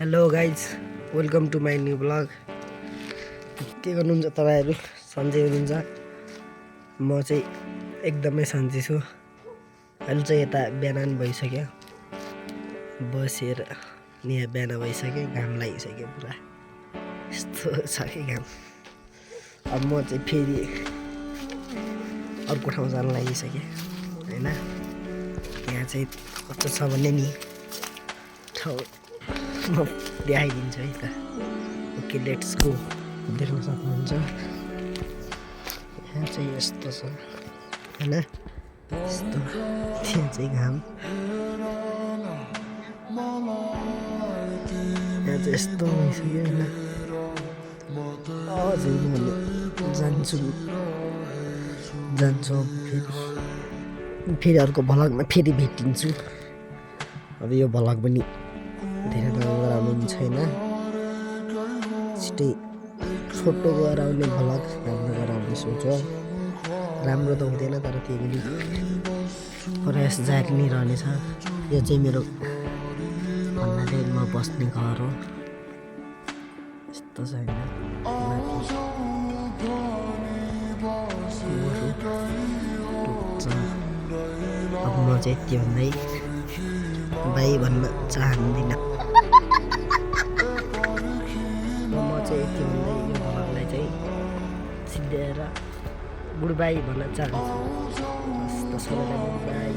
Hello guys, welcome to my new blog. के गर्नुहुन्छ तपाईँहरू? सन्चै हुनुहुन्छ? म चाहिँ एकदमै सन्चै छु। अहिले चाहिँ यता बिहान भइसक्यो, बसेर नि बिहान भइसक्यो, घाम लागिसक्यो पुरा। यस्तो छ कि घाम। अब म चाहिँ फेरि अर्को ठाउँ जान लागिसकेँ होइन। यहाँ चाहिँ कस्तो छ भने नि ठाउँ म देखाइदिन्छु है त। Okay, let's go. देख्न सक्नुहुन्छ यहाँ चाहिँ यस्तो छ होइन, यस्तो। त्यहाँ चाहिँ घाम, यहाँ चाहिँ यस्तो भइसक्यो होइन। अझै म जान्छु फेरि अर्को भ्लगमा फेरि भेटिन्छु। अब यो भ्लग पनि धेरै राम्रो आउने छैन, छिटै छोटो गएर आउने भ्लग राम्रो गरेर आउने सोच हो। राम्रो त हुँदैन तर त्यही पनि प्रयास जारी नै रहनेछ। यो चाहिँ मेरो भन्नाले म बस्ने घर हो। यस्तो छैन माथि अब म चाहिँ यति भन्दै बाई भन्न चाहदिनँ। म चाहिँ यति भन्दै यो भ्लगलाई चाहिँ सिद्ध्याएर गुड बाई भन्न चाहन्छु। हस् त, सबैलाई गुड बाई।